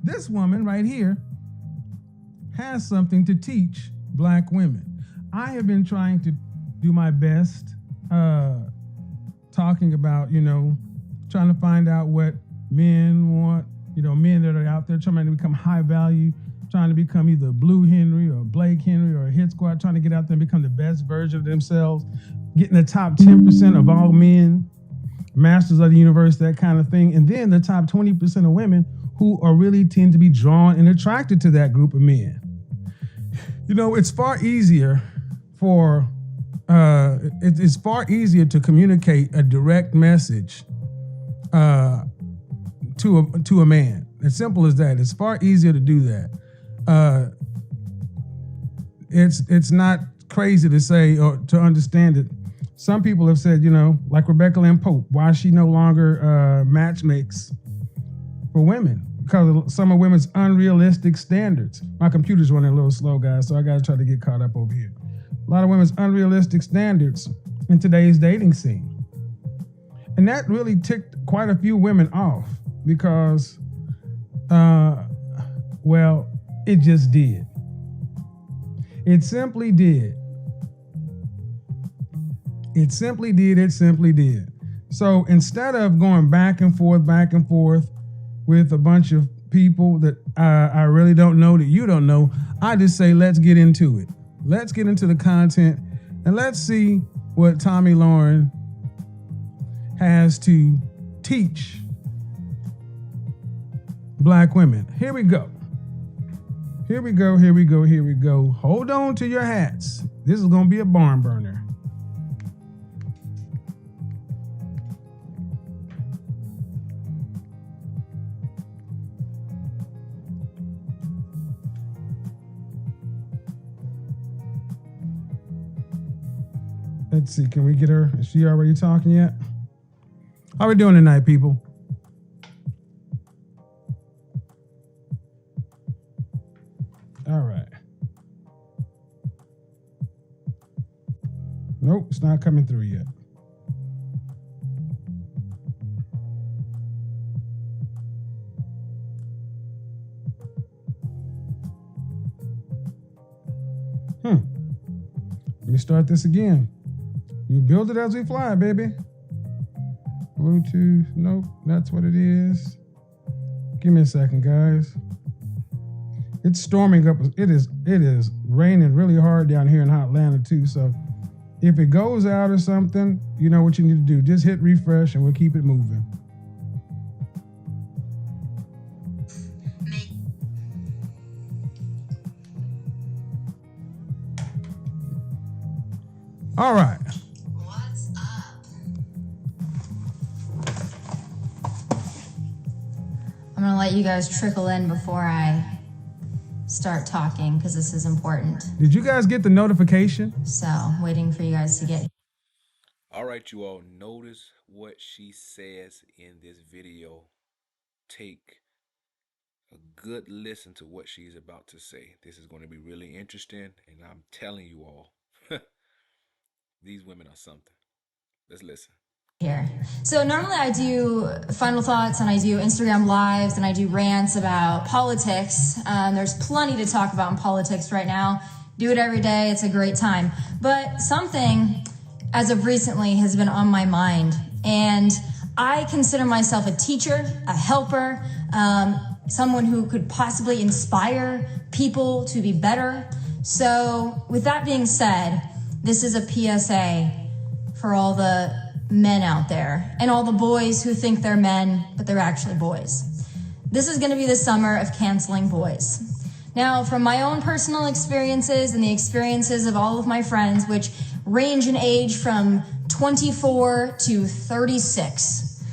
This woman right here has something to teach black women. I have been trying to do my best talking about, trying to find out what men want, men that are out there trying to become high value, trying to become either Blue Henry or Blake Henry or a hit squad, trying to get out there and become the best version of themselves, getting the top 10% of all men, masters of the universe, that kind of thing. And then the top 20% of women who are really tend to be drawn and attracted to that group of men. It's far easier it's far easier to communicate a direct message to a man. As simple as that. It's far easier to do that. It's not crazy to say or to understand it. Some people have said, like Rebecca Lynn Pope, why she no longer match makes for women, because of some of women's unrealistic standards. My computer's running a little slow, guys, so I got to try to get caught up over here. A lot of women's unrealistic standards in today's dating scene. And that really ticked quite a few women off because, it just did. It simply did. It simply did. So instead of going back and forth with a bunch of people that I really don't know, that you don't know, I just say, let's get into it. Let's get into the content and let's see what Tomi Lahren has to teach black women. Here we go. Hold on to your hats. This is going to be a barn burner. Let's see, can we get her? Is she already talking yet? How we doing tonight, people? All right. Nope, it's not coming through yet. Let me start this again. You build it as we fly, baby. Bluetooth, nope, that's what it is. Give me a second, guys. It's storming up. It is raining really hard down here in Atlanta too. So if it goes out or something, you know what you need to do. Just hit refresh and we'll keep it moving. All right. What's up? I'm gonna let you guys trickle in before I start talking because this is important. Did you guys get the notification? So, waiting for you guys to get. All right, you all, notice what she says in this video. Take a good listen to what she's about to say. This is going to be really interesting, and I'm telling you all, these women are something. Let's listen. Here. So normally I do final thoughts and I do Instagram lives and I do rants about politics. There's plenty to talk about in politics right now. Do it every day. It's a great time. But something as of recently has been on my mind, and I consider myself a teacher, a helper, someone who could possibly inspire people to be better. So with that being said, this is a PSA for all the men out there and all the boys who think they're men, but they're actually boys. This is going to be the summer of canceling boys. Now, from my own personal experiences and the experiences of all of my friends, which range in age from 24 to 36,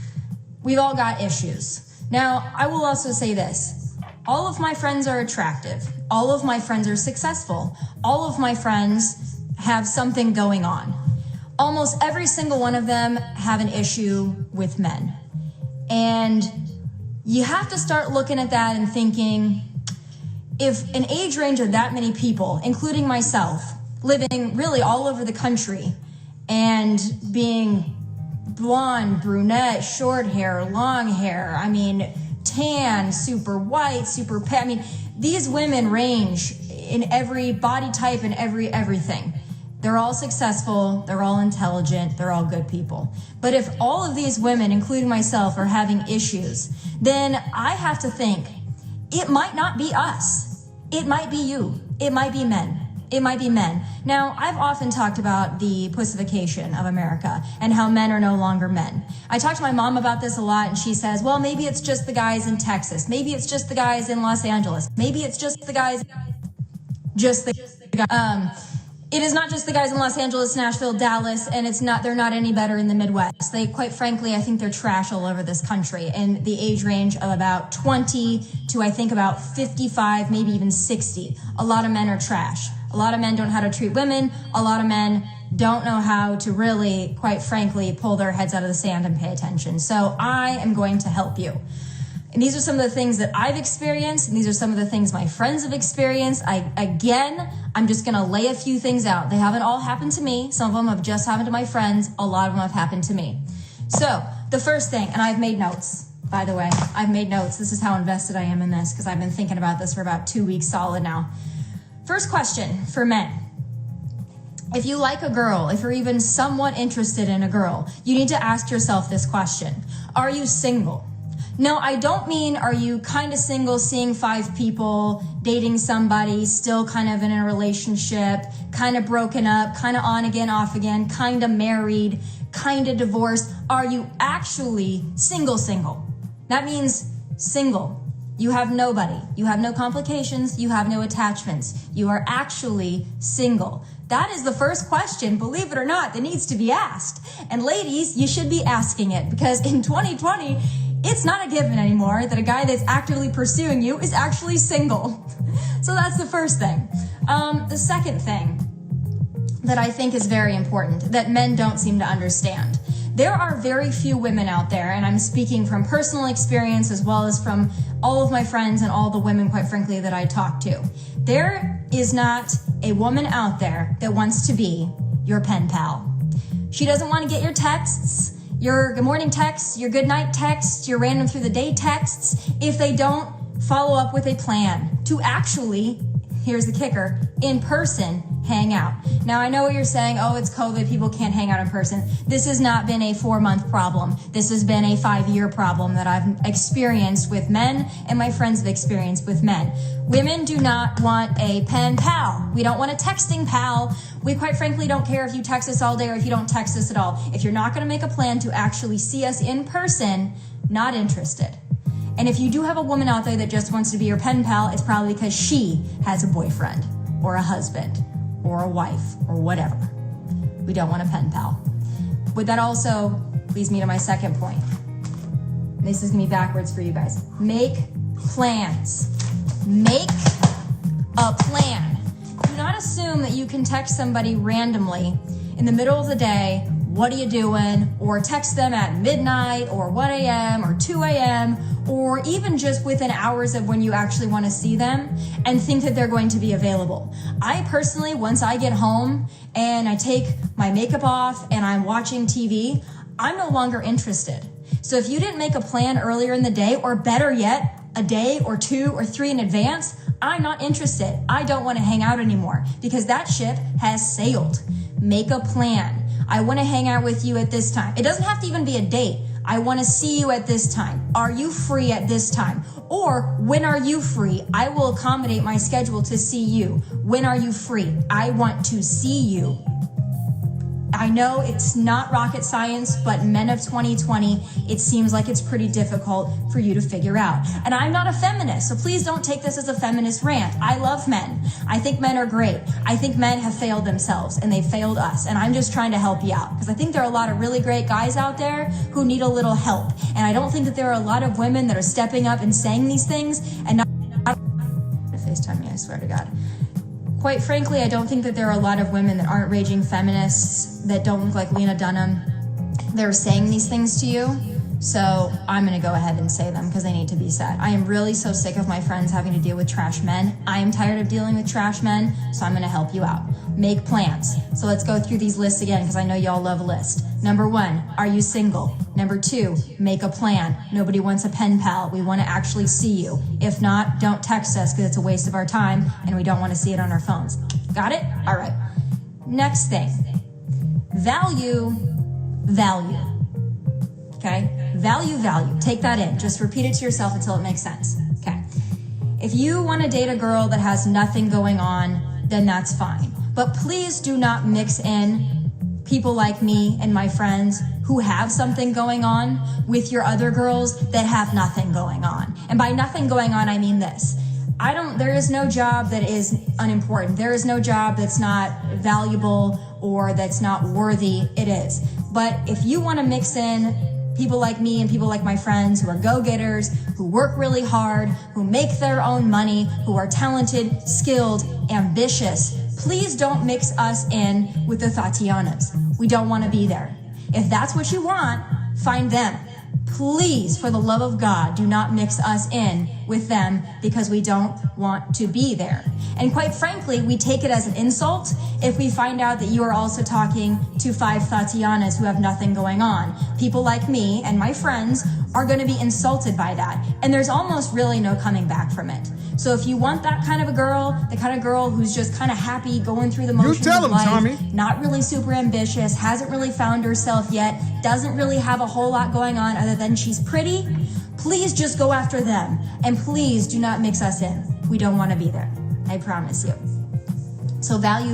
we've all got issues. Now, I will also say this. All of my friends are attractive. All of my friends are successful. All of my friends have something going on. Almost every single one of them have an issue with men. And you have to start looking at that and thinking, if an age range of that many people, including myself, living really all over the country and being blonde, brunette, short hair, long hair, I mean, tan, super white, super pale. I mean, these women range in every body type and everything. They're all successful, they're all intelligent, they're all good people. But if all of these women, including myself, are having issues, then I have to think, it might not be us. It might be you. It might be men. It might be men. Now, I've often talked about the pussification of America and how men are no longer men. I talk to my mom about this a lot, and she says, well, maybe it's just the guys in Texas. Maybe it's just the guys in Los Angeles. Maybe it's just the guys, it is not just the guys in Los Angeles, Nashville, Dallas, and they're not any better in the Midwest. They, quite frankly, I think they're trash all over this country in the age range of about 20 to, I think, about 55, maybe even 60. A lot of men are trash. A lot of men don't know how to treat women. A lot of men don't know how to really, quite frankly, pull their heads out of the sand and pay attention. So I am going to help you. And these are some of the things that I've experienced, and these are some of the things my friends have experienced. I'm just going to lay a few things out. They haven't all happened to me. Some of them have just happened to my friends. A lot of them have happened to me. So the first thing, and I've made notes, by the way. I've made notes. This is how invested I am in this, because I've been thinking about this for about 2 weeks solid now. First question for men. If you like a girl, if you're even somewhat interested in a girl, you need to ask yourself this question. Are you single? No, I don't mean are you kind of single, seeing 5 people, dating somebody, still kind of in a relationship, kind of broken up, kind of on again, off again, kind of married, kind of divorced. Are you actually single? That means single. You have nobody. You have no complications. You have no attachments. You are actually single. That is the first question, believe it or not, that needs to be asked. And ladies, you should be asking it, because in 2020, it's not a given anymore that a guy that's actively pursuing you is actually single. So that's the first thing. The second thing that I think is very important that men don't seem to understand. There are very few women out there, and I'm speaking from personal experience as well as from all of my friends and all the women, quite frankly, that I talk to. There is not a woman out there that wants to be your pen pal. She doesn't want to get your texts, your good morning texts, your good night texts, your random through the day texts, if they don't follow up with a plan to actually, here's the kicker, in person, hang out. Now, I know what you're saying. Oh, it's COVID. People can't hang out in person. This has not been a 4-month problem. This has been a 5-year problem that I've experienced with men, and my friends have experienced with men. Women do not want a pen pal. We don't want a texting pal. We quite frankly don't care if you text us all day or if you don't text us at all. If you're not going to make a plan to actually see us in person, not interested. And if you do have a woman out there that just wants to be your pen pal, it's probably because she has a boyfriend or a husband or a wife or whatever. We don't want a pen pal. Would that also leads me to my second point? This is gonna be backwards for you guys. Make plans. Make a plan. Do not assume that you can text somebody randomly in the middle of the day, what are you doing? Or text them at midnight or 1 a.m. or 2 a.m. or even just within hours of when you actually want to see them and think that they're going to be available. I personally, once I get home and I take my makeup off and I'm watching TV, I'm no longer interested. So if you didn't make a plan earlier in the day, or better yet, a day or 2 or 3 in advance, I'm not interested. I don't want to hang out anymore because that ship has sailed. Make a plan. I want to hang out with you at this time. It doesn't have to even be a date. I want to see you at this time. Are you free at this time? Or when are you free? I will accommodate my schedule to see you. When are you free? I want to see you. I know it's not rocket science, but men of 2020, it seems like it's pretty difficult for you to figure out. And I'm not a feminist, so please don't take this as a feminist rant. I love men. I think men are great. I think men have failed themselves and they've failed us. And I'm just trying to help you out because I think there are a lot of really great guys out there who need a little help. And I don't think that there are a lot of women that are stepping up and saying these things and not FaceTime me, I swear to God. Quite frankly, I don't think that there are a lot of women that aren't raging feminists that don't look like Lena Dunham. They're saying these things to you. So I'm going to go ahead and say them because they need to be said. I am really so sick of my friends having to deal with trash men. I am tired of dealing with trash men, so I'm going to help you out. make plans. So let's go through these lists again because I know y'all love a list. Number 1, are you single? Number 2, make a plan. Nobody wants a pen pal. We want to actually see you. If not, don't text us because it's a waste of our time and we don't want to see it on our phones. Got it? All right. Next thing, value. Okay? Value. Take that in. Just repeat it to yourself until it makes sense. Okay. If you want to date a girl that has nothing going on, then that's fine. But please do not mix in people like me and my friends who have something going on with your other girls that have nothing going on. And by nothing going on, I mean this. There is no job that is unimportant. There is no job that's not valuable or that's not worthy. It is. But if you want to mix in people like me and people like my friends who are go-getters, who work really hard, who make their own money, who are talented, skilled, ambitious, please don't mix us in with the Tatianas. We don't want to be there. If that's what you want, find them. Please, for the love of God, do not mix us in with them because we don't want to be there. And quite frankly, we take it as an insult if we find out that you are also talking to 5 Tatianas who have nothing going on. People like me and my friends are going to be insulted by that. And there's almost really no coming back from it. So if you want that kind of a girl, the kind of girl who's just kind of happy going through the motions of life, Tommy, not really super ambitious, hasn't really found herself yet, doesn't really have a whole lot going on other than she's pretty, please just go after them. And please do not mix us in. We don't want to be there. I promise you. So value.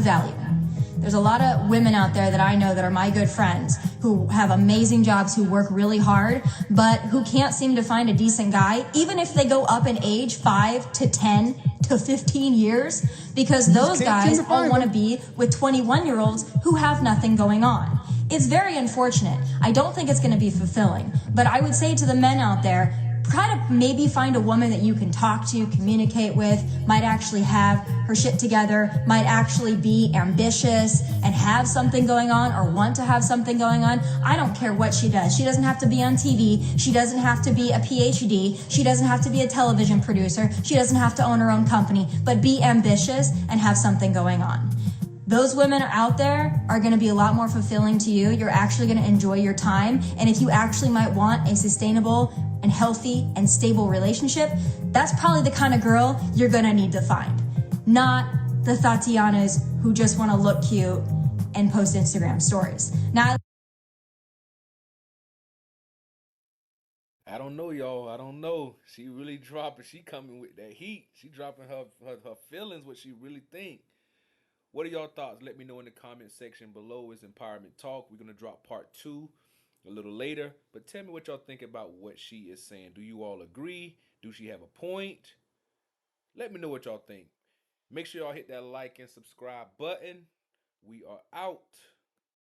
There's a lot of women out there that I know that are my good friends who have amazing jobs, who work really hard, but who can't seem to find a decent guy, even if they go up in age 5 to 10 to 15 years, because those guys all want to be with 21-year-olds who have nothing going on. It's very unfortunate. I don't think it's going to be fulfilling, but I would say to the men out there, try to maybe find a woman that you can talk to, communicate with, might actually have her shit together, might actually be ambitious and have something going on or want to have something going on. I don't care what she does. She doesn't have to be on TV. She doesn't have to be a PhD. She doesn't have to be a television producer. She doesn't have to own her own company, but be ambitious and have something going on. Those women out there are going to be a lot more fulfilling to you. You're actually going to enjoy your time. And if you actually might want a sustainable and healthy and stable relationship, that's probably the kind of girl you're going to need to find. Not the Tatianas who just want to look cute and post Instagram stories. Now, I don't know, y'all. I don't know. She really dropping. She coming with that heat. She dropping her feelings, what she really think. What are y'all thoughts? Let me know in the comment section below. It's Empowerment Talk. We're going to drop part 2 a little later. But tell me what y'all think about what she is saying. Do you all agree? Do she have a point? Let me know what y'all think. Make sure y'all hit that like and subscribe button. We are out.